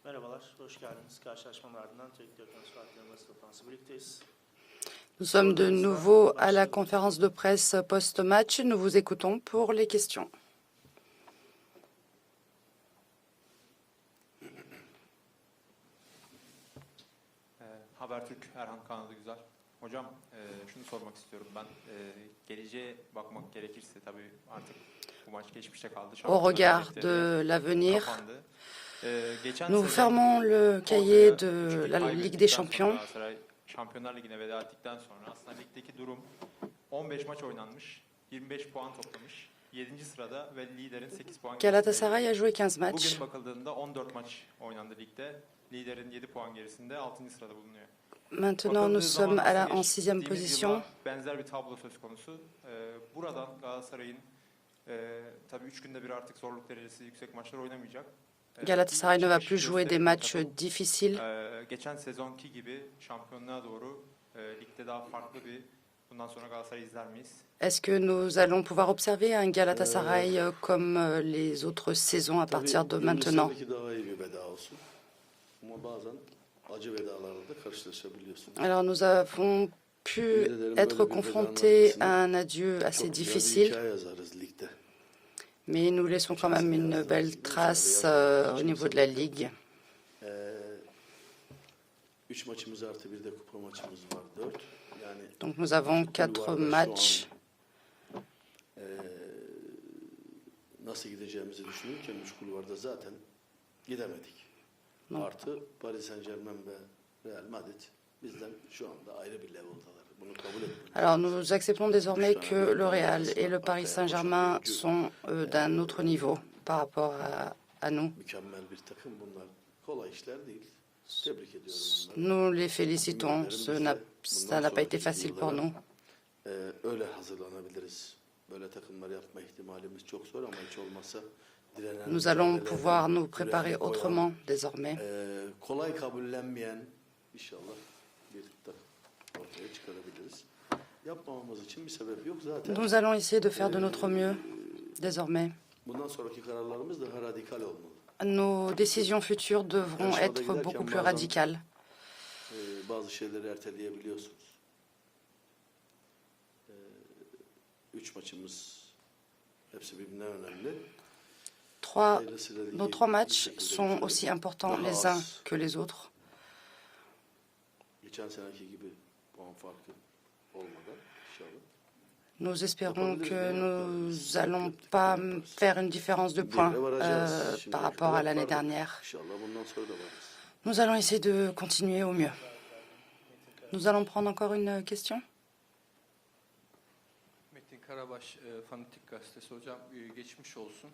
Merhabalar, hoş geldiniz. Karşılaşmanın ardından Teknik Direktörünüz Fatih Yılmaz toplantısı birlikteyiz. Nous sommes de nouveau à la conférence de presse post-match. Nous vous écoutons pour les questions. Habertürk Erhan Kanadı Güzel. Hocam şunu sormak istiyorum ben. Geleceğe bakmak gerekirse tabii artık bu maç geçmişte kaldı. Au regard de l'avenir, nous fermons le cahier de la Ligue des Champions. Şampiyonlar Ligi'ne veda ettikten sonra aslında ligdeki durum 15 maç oynanmış, 25 puan toplamış, 7. sırada ve liderin 8 puan. Galatasaray a joué 15 matchs. Bugün bakıldığında 14 maç oynandı ligde. Liderin 7 puan gerisinde 6. sırada bulunuyor. Maintenant, nous sommes en 6e position. Benzer bir tablo söz konusu. Buradan Galatasaray'ın tabii 3 günde bir artık zorluk derecesi yüksek maçlar oynamayacak. Galatasaray ne va plus jouer des matchs difficiles. Geçen sezonki gibi şampiyonluğa doğru ligde daha farklı bir bundan sonra Galatasaray'ı izler miyiz? Est-ce que nous allons pouvoir observer un Galatasaray comme les autres saisons à partir de maintenant? Alors nous avons pu être confrontés à un adieu assez difficile, mais nous laissons quand même une belle trace au niveau de la Ligue. Donc nous avons 4 matchs. Nasıl gideceğimizi düşünürken 3 kulvarda zaten gidemedik. Artı Paris Saint-Germain ve Real Madrid bizden şu anda ayrı bir level'dalar. Bunu kabul etmiyoruz. Alors nous acceptons désormais que le Real et le Paris Saint-Germain sont d'un autre niveau par rapport à nous. Mükemmel bir takım bunlar. Kolay işler değil. Tebrik ediyorum onları. Nous les félicitons. Ça n'a pas été facile pour nous. Öyle hazırlanabiliriz. Böyle takımlar yapma ihtimalimiz çok zor ama hiç olmazsa direnen. Nous allons pouvoir nous préparer autrement désormais. Kolay kabullenmeyen inşallah bir takım ortaya çıkarabiliriz. Yapmamamız için bir sebep yok zaten. Nous allons essayer de faire de notre mieux désormais. Bundan sonraki kararlarımız daha radikal olmalı. Nos décisions futures devront être beaucoup plus radicales. Bazı şeyleri erteleyebiliyorsunuz. 3 maçımız hepsi birbirinden önemli. Nos 3 matchs sont aussi importants les uns que les autres. Geçen seneki gibi puan farkı olmadan inşallah. Nous espérons que nous n'allons pas faire une différence de points par rapport à l'année dernière. Nous allons essayer de continuer au mieux. Nous allons prendre encore une question. Metin Karabaş, Fanatik Gazetesi. Hocam geçmiş olsun.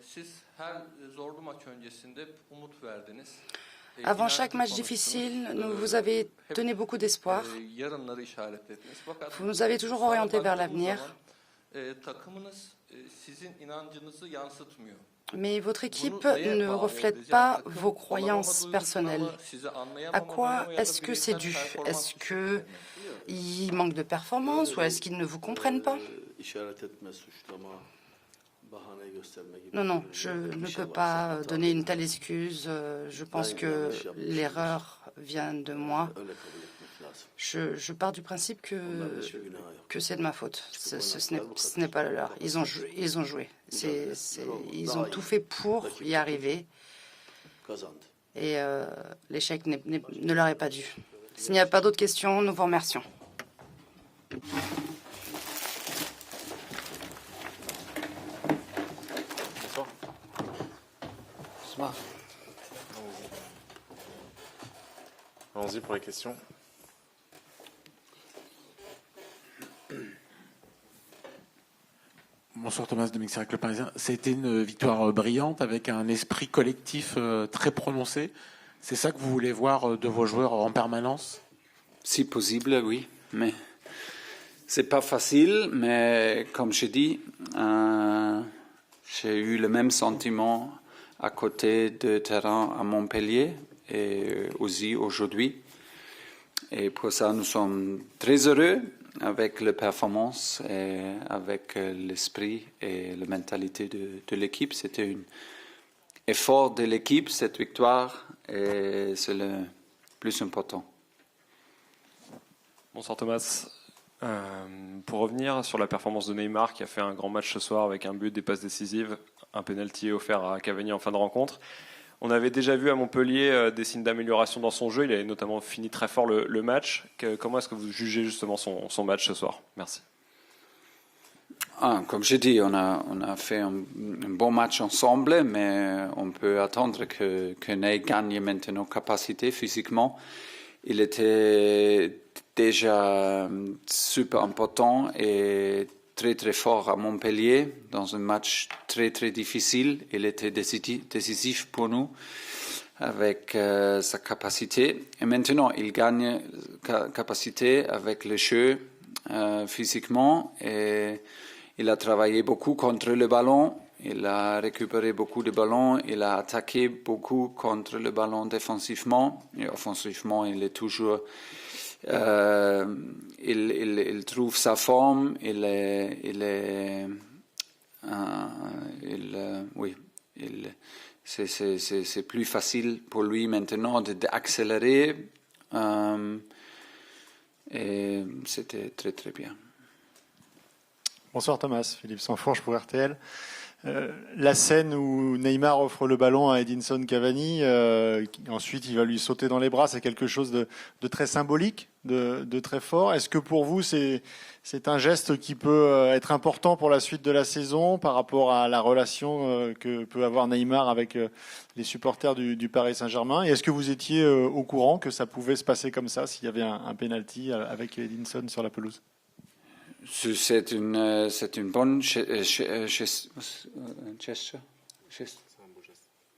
Siz her zorlu maç öncesinde umut verdiniz. Avant chaque match difficile, vous avez donné beaucoup d'espoir. Vous nous avez toujours orientés vers l'avenir. Mais votre équipe ne reflète pas vos croyances personnelles. À quoi est-ce que c'est dû? Est-ce qu'il manque de performance ou est-ce qu'ils ne vous comprennent pas? Non, non, je ne peux pas donner une telle excuse. Je pense que l'erreur vient de moi. Je pars du principe que c'est de ma faute. Ce n'est pas leur. Ils ont joué. Ils ont tout fait pour y arriver. Et l'échec ne leur est pas dû. S'il n'y a pas d'autres questions, nous vous remercions. Allons-y pour les questions. Bonsoir Thomas de Mixirac Le Parisien. C'était une victoire brillante avec un esprit collectif très prononcé. C'est ça que vous voulez voir de vos joueurs en permanence? Si possible, oui. Mais c'est pas facile. Mais comme je dis, j'ai eu le même sentiment à côté de terrain à Montpellier et aussi aujourd'hui. Et pour ça, nous sommes très heureux avec la performance et avec l'esprit et la mentalité de l'équipe. C'était une effort de l'équipe, cette victoire, et c'est le plus important. Bonsoir Thomas. Pour revenir sur la performance de Neymar qui a fait un grand match ce soir avec un but, des passes décisives, un penalty offert à Cavani en fin de rencontre. On avait déjà vu à Montpellier des signes d'amélioration dans son jeu. Il avait notamment fini très fort le match. Comment est-ce que vous jugez justement son match ce soir? Merci. Comme j'ai dit, on a fait un bon match ensemble, mais on peut attendre que Ney gagne maintenant capacité physiquement. Il était déjà super important et très très fort à Montpellier dans un match très très difficile. Il était décisif pour nous avec sa capacité. Et maintenant, il gagne capacité avec le jeu physiquement et il a travaillé beaucoup contre le ballon. Il a récupéré beaucoup de ballons, il a attaqué beaucoup contre le ballon défensivement et offensivement. Il est toujours, il trouve sa forme. C'est plus facile pour lui maintenant d'accélérer et c'était très très bien. Bonsoir Thomas, Philippe Sanfourche pour RTL. La scène où Neymar offre le ballon à Edinson Cavani, ensuite il va lui sauter dans les bras, c'est quelque chose de très symbolique, de très fort. Est-ce que pour vous c'est un geste qui peut être important pour la suite de la saison par rapport à la relation que peut avoir Neymar avec les supporters du Paris Saint-Germain? Et est-ce que vous étiez au courant que ça pouvait se passer comme ça s'il y avait un penalty avec Edinson sur la pelouse? C'est une bonne geste.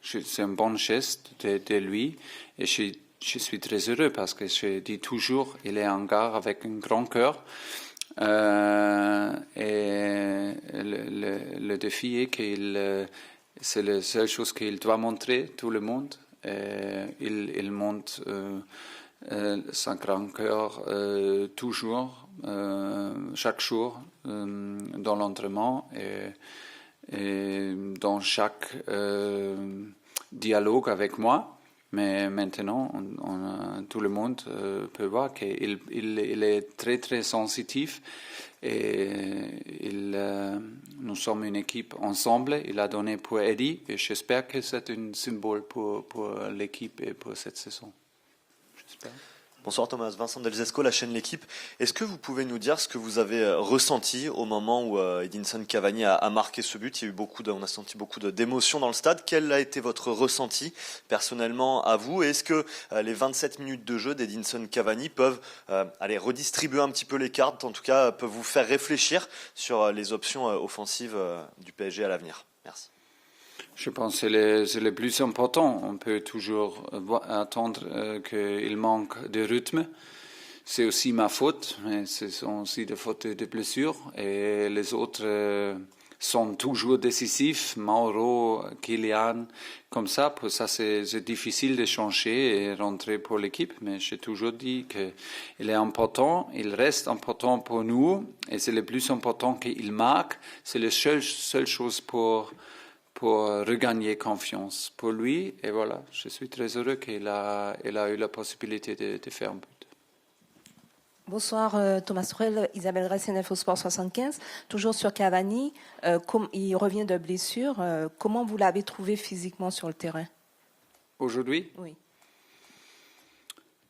C'est un bon geste de lui et je suis très heureux parce que je dis toujours il est un gars avec un grand cœur et le défi est qu'il c'est la seule chose qu'il doit montrer tout le monde. Il montre son grand cœur toujours. Chaque jour dans l'entraînement et dans chaque dialogue avec moi. Mais maintenant, tout le monde peut voir qu'il est très très sensitif et nous sommes une équipe ensemble. Il a donné pour Eddie et j'espère que c'est un symbole pour l'équipe et pour cette saison. J'espère. Bonsoir Thomas, Vincent Delzesco, la chaîne L'Équipe. Est-ce que vous pouvez nous dire ce que vous avez ressenti au moment où Edinson Cavani a marqué ce but? Il y a eu on a senti beaucoup d'émotions dans le stade. Quel a été votre ressenti personnellement à vous? Et est-ce que les 27 minutes de jeu d'Edinson Cavani peuvent redistribuer un petit peu les cartes, en tout cas peuvent vous faire réfléchir sur les options offensives du PSG à l'avenir? Merci. Je pense que c'est le plus important. On peut toujours attendre qu'il manque de rythme. C'est aussi ma faute, mais ce sont aussi des fautes de blessures. Et les autres sont toujours décisifs. Mauro, Kylian, comme ça. Pour ça, c'est difficile de changer et rentrer pour l'équipe. Mais j'ai toujours dit qu'il est important. Il reste important pour nous. Et c'est le plus important qu'il marque. C'est la seule chose pour regagner confiance pour lui. Et voilà, je suis très heureux qu'il a eu la possibilité de faire un but. Bonsoir Thomas Tourelle, Isabelle Gracienne, Infosport 75. Toujours sur Cavani, il revient de blessure. Comment vous l'avez trouvé physiquement sur le terrain? Aujourd'hui? Oui.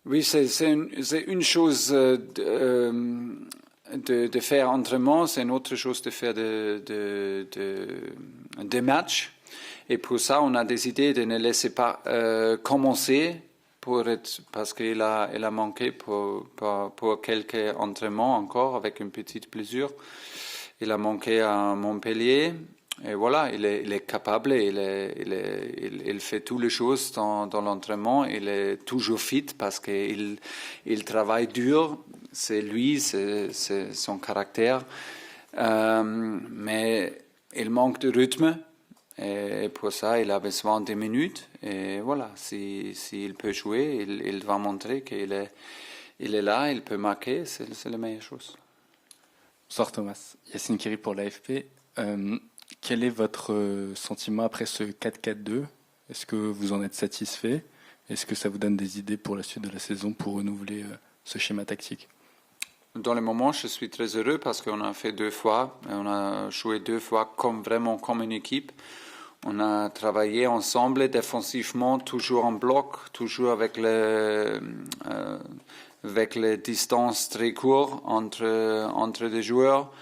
Oui, c'est une chose de faire entraînement, c'est une autre chose de faire des matchs. Et pour ça, on a décidé de ne laisser pas commencer parce qu'il a manqué pour quelques entraînements encore avec une petite blessure. Il a manqué à Montpellier. Et voilà, il est capable, il fait toutes les choses dans l'entraînement. Il est toujours fit parce qu'il travaille dur. C'est lui, c'est son caractère. Mais il manque de rythme. Et pour ça, il a besoin de minutes. Et voilà, s'il peut jouer, il va montrer qu'il est là, il peut marquer. C'est la meilleure chose. Bonsoir Thomas. Yacine Kiri pour l'AFP. Quel est votre sentiment après ce 4-4-2 Est-ce que vous en êtes satisfait? Est-ce que ça vous donne des idées pour la suite de la saison pour renouveler ce schéma tactique? Dans le moment, je suis très heureux parce qu'on a fait 2 fois, on a joué 2 fois vraiment comme une équipe. On a travaillé ensemble défensivement, toujours en bloc, toujours avec les distances très courtes entre les joueurs,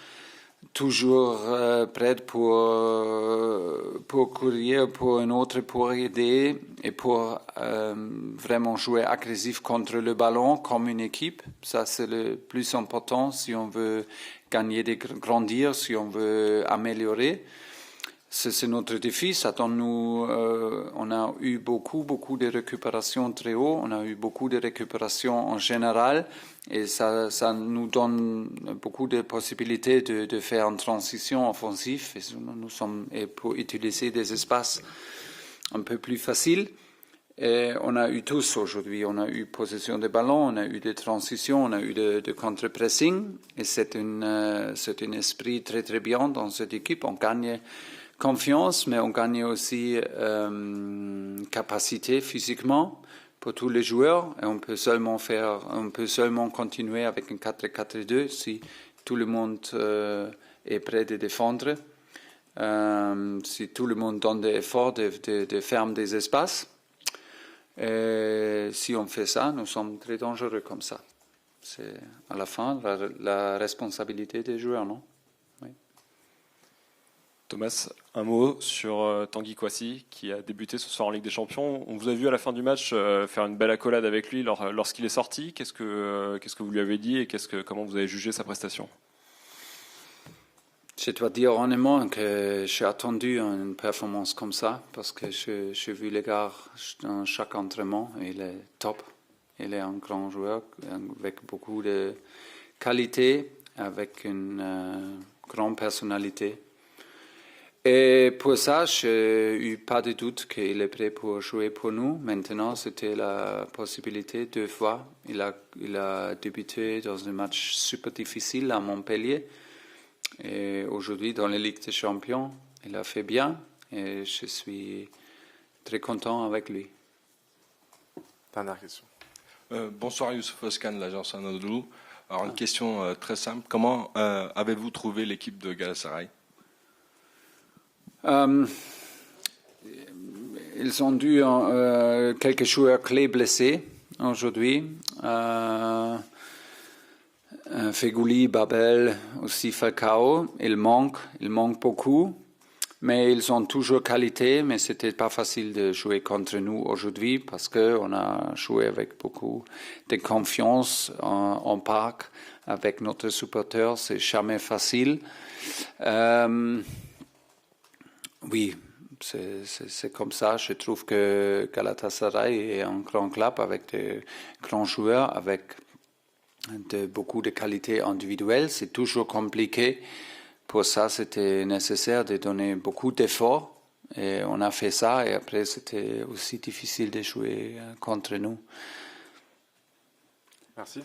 toujours prêt pour courir pour un autre, pour aider et pour vraiment jouer agressif contre le ballon comme une équipe. Ça, c'est le plus important si on veut gagner, grandir, si on veut améliorer. C'est notre défi. On a eu beaucoup de récupérations très haut. On a eu beaucoup de récupérations en général. Et ça nous donne beaucoup de possibilités de faire une transition offensive. Et pour utiliser des espaces un peu plus faciles. Et on a eu tous aujourd'hui. On a eu possession de ballon, on a eu des transitions, on a eu de contre-pressing. Et c'est un esprit très très bien dans cette équipe. On gagne confiance, mais on gagne aussi capacité physiquement pour tous les joueurs. Et on peut seulement continuer avec un 4-4-2 si tout le monde est prêt de défendre, si tout le monde donne des efforts de fermer des espaces. Et si on fait ça, nous sommes très dangereux comme ça. C'est à la fin la responsabilité des joueurs, non? Thomas, un mot sur Tanguy Kouassi qui a débuté ce soir en Ligue des Champions. On vous a vu à la fin du match faire une belle accolade avec lui lorsqu'il est sorti. Qu'est-ce que vous lui avez dit et comment vous avez jugé sa prestation? Je dois dire honnêtement que j'ai attendu une performance comme ça parce que j'ai vu les gars dans chaque entraînement. Il est top. Il est un grand joueur avec beaucoup de qualité, avec une grande personnalité. Et pour ça, je n'ai eu pas de doute qu'il est prêt pour jouer pour nous. Maintenant, c'était la possibilité 2 fois. Il a débuté dans un match super difficile à Montpellier. Et aujourd'hui, dans la Ligue des Champions, il a fait bien. Et je suis très content avec lui. Dernière question. Bonsoir, Youssouf Oskan de l'agence Anadolu. Alors, une question très simple. Comment avez-vous trouvé l'équipe de Galatasaray? Ils ont eu quelques joueurs clés blessés aujourd'hui. Feghouli, Babel, aussi Falcao. Il manque beaucoup. Mais ils ont toujours qualité, mais c'était pas facile de jouer contre nous aujourd'hui parce qu'on a joué avec beaucoup de confiance en parc avec notre supporter. C'est jamais facile. Oui, c'est comme ça. Je trouve que Galatasaray est un grand club avec de grands joueurs, avec beaucoup de qualités individuelles. C'est toujours compliqué. Pour ça, c'était nécessaire de donner beaucoup d'efforts. Et on a fait ça. Et après, c'était aussi difficile de jouer contre nous. Merci.